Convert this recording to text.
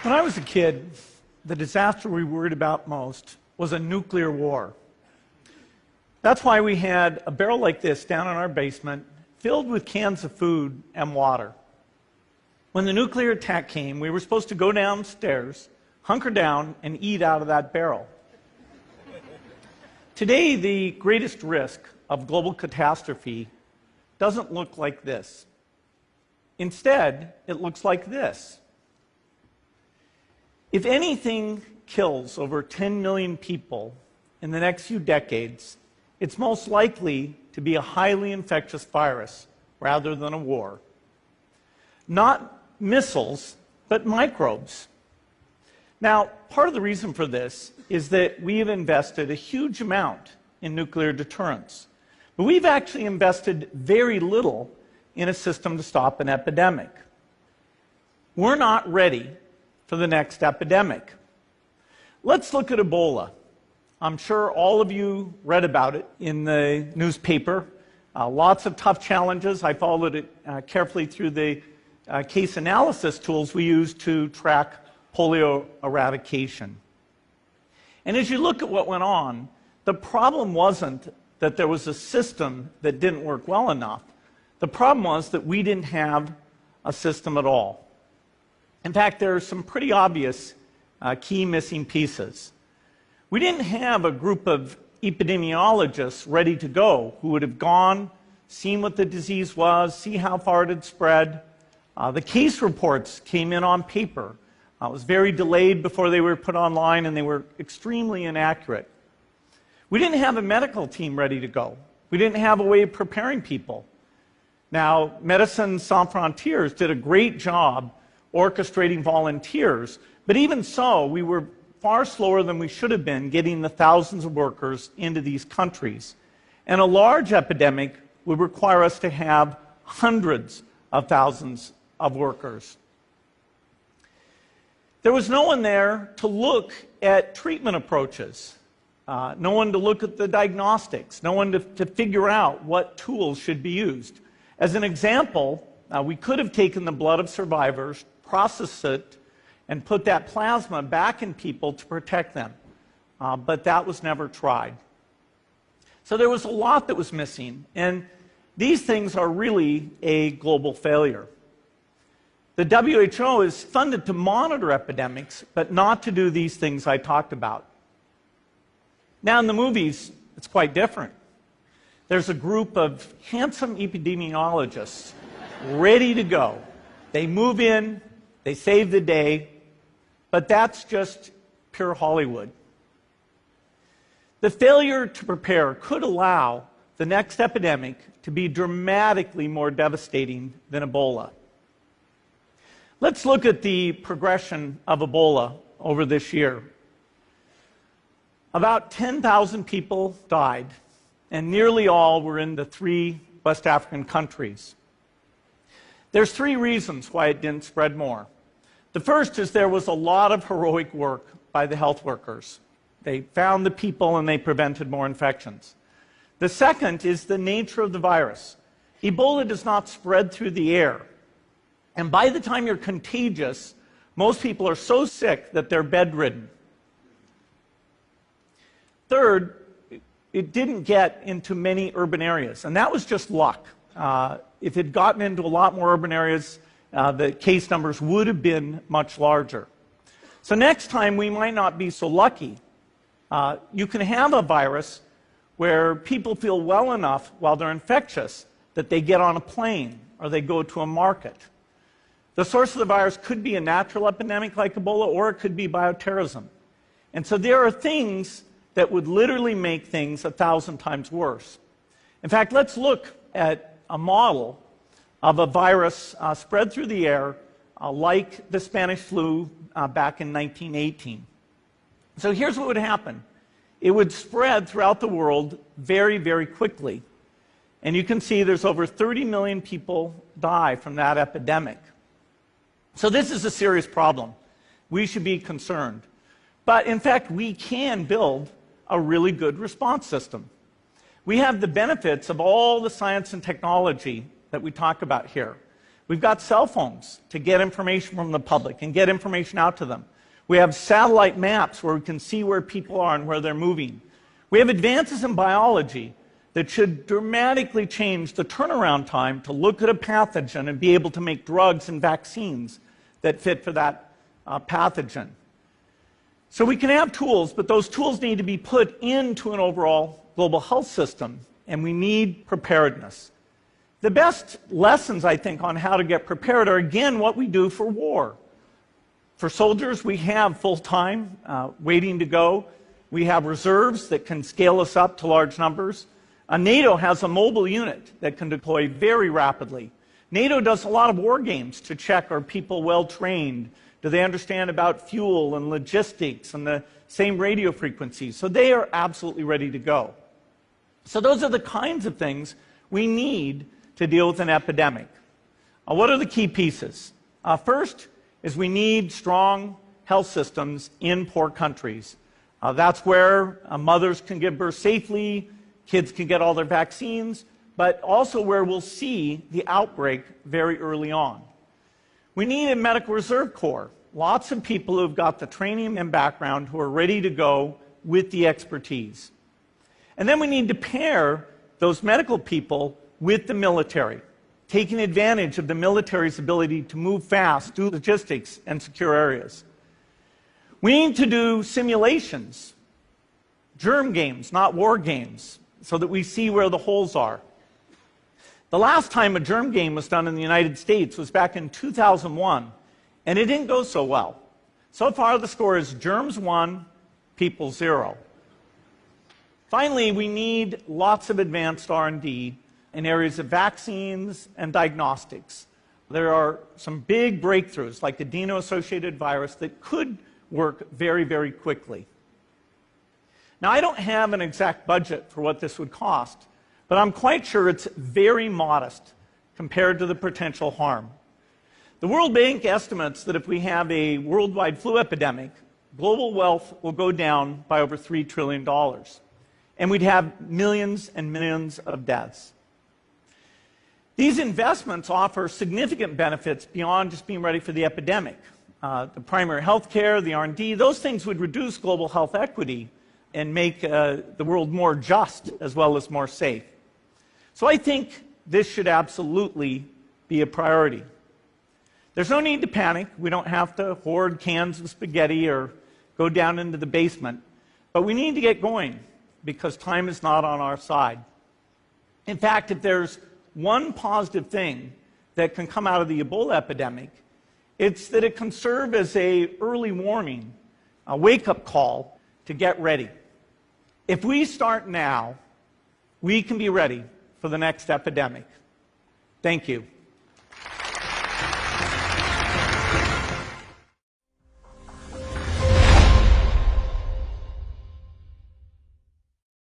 When I was a kid, the disaster we worried about most was a nuclear war. That's why we had a barrel like this down in our basement, filled with cans of food and water. When the nuclear attack came, we were supposed to go downstairs, hunker down, and eat out of that barrel. Today, the greatest risk of global catastrophe doesn't look like this. Instead, it looks like this. If anything kills over 10 million people in the next few decades, it's most likely to be a highly infectious virus rather than a war. Not missiles, but microbes. Now, part of the reason for this is that we have invested a huge amount in nuclear deterrence, but we've actually invested very little in a system to stop an epidemic. We're not ready for the next epidemic. Let's look at Ebola. I'm sure all of you read about it in the newspaper. Lots of tough challenges. I followed it carefully through the case analysis tools we use to track polio eradication. And as you look at what went on, the problem wasn't that there was a system that didn't work well enough. The problem was that we didn't have a system at all. In fact, there are some pretty obvious key missing pieces. We didn't have a group of epidemiologists ready to go who would have gone, seen what the disease was, see how far it had spread. The case reports came in on paper. It was very delayed before they were put online, and they were extremely inaccurate. We didn't have a medical team ready to go. We didn't have a way of preparing people. Now, Médecins Sans Frontières did a great job orchestrating volunteers, but even so, we were far slower than we should have been getting the thousands of workers into these countries. And a large epidemic would require us to have hundreds of thousands of workers. There was no one there to look at treatment approaches, no one to look at the diagnostics, no one to figure out what tools should be used. As an example, we could have taken the blood of survivors, processed it, and put that plasma back in people to protect them. But that was never tried. So there was a lot that was missing, and these things are really a global failure. The WHO is funded to monitor epidemics, but not to do these things I talked about. Now in the movies, it's quite different. There's a group of handsome epidemiologists ready to go. They move in, they save the day, but that's just pure Hollywood. The failure to prepare could allow the next epidemic to be dramatically more devastating than Ebola. Let's look at the progression of Ebola over this year. About 10,000 people died, and nearly all were in the 3 West African countries. There's 3 reasons why it didn't spread more. The first is there was a lot of heroic work by the health workers. They found the people and they prevented more infections. The second is the nature of the virus. Ebola does not spread through the air. And by the time you're contagious, most people are so sick that they're bedridden. Third, it didn't get into many urban areas, and that was just luck. If it had gotten into a lot more urban areas, the case numbers would have been much larger. So next time, we might not be so lucky. You can have a virus where people feel well enough while they're infectious that they get on a plane or they go to a market. The source of the virus could be a natural epidemic like Ebola, or it could be bioterrorism. And so there are things that would literally make things 1,000 times worse. In fact, let's look at a model of a virus spread through the air like the Spanish flu back in 1918. So here's what would happen. It would spread throughout the world very, very quickly. And you can see there's over 30 million people die from that epidemic. So this is a serious problem. We should be concerned. But in fact, we can build a really good response system. We have the benefits of all the science and technology that we talk about here. We've got cell phones to get information from the public and get information out to them. We have satellite maps where we can see where people are and where they're moving. We have advances in biology that should dramatically change the turnaround time to look at a pathogen and be able to make drugs and vaccines that fit for that pathogen. So we can have tools, but those tools need to be put into an overall global health system, and we need preparedness. The best lessons, I think, on how to get prepared are, again, what we do for war. For soldiers, we have full-time waiting to go. We have reserves that can scale us up to large numbers. NATO has a mobile unit that can deploy very rapidly. NATO does a lot of war games to check, are people well trained? Do they understand about fuel and logistics and the same radio frequencies? So they are absolutely ready to go. So those are the kinds of things we need to deal with an epidemic. What are the key pieces? First is we need strong health systems in poor countries. That's where mothers can give birth safely, kids can get all their vaccines, but also where we'll see the outbreak very early on. We need a medical reserve corps, lots of people who've got the training and background who are ready to go with the expertise. And then we need to pair those medical people with the military, taking advantage of the military's ability to move fast, do logistics, and secure areas. We need to do simulations, germ games, not war games, so that we see where the holes are. The last time a germ game was done in the United States was back in 2001, and it didn't go so well. So far, the score is germs 1, people 0. Finally, we need lots of advanced R&D in areas of vaccines and diagnostics. There are some big breakthroughs, like adeno-associated virus, that could work very, very quickly. Now, I don't have an exact budget for what this would cost, but I'm quite sure it's very modest compared to the potential harm. The World Bank estimates that if we have a worldwide flu epidemic, global wealth will go down by over $3 trillion, and we'd have millions and millions of deaths. These investments offer significant benefits beyond just being ready for the epidemic. The primary health care, the R&D, those things would reduce global health equity and make the world more just as well as more safe. So I think this should absolutely be a priority. There's no need to panic. We don't have to hoard cans of spaghetti or go down into the basement. But we need to get going because time is not on our side. In fact, if there's one positive thing that can come out of the Ebola epidemic, it's that it can serve as an early warning, a wake-up call to get ready. If we start now, we can be ready for the next epidemic. Thank you.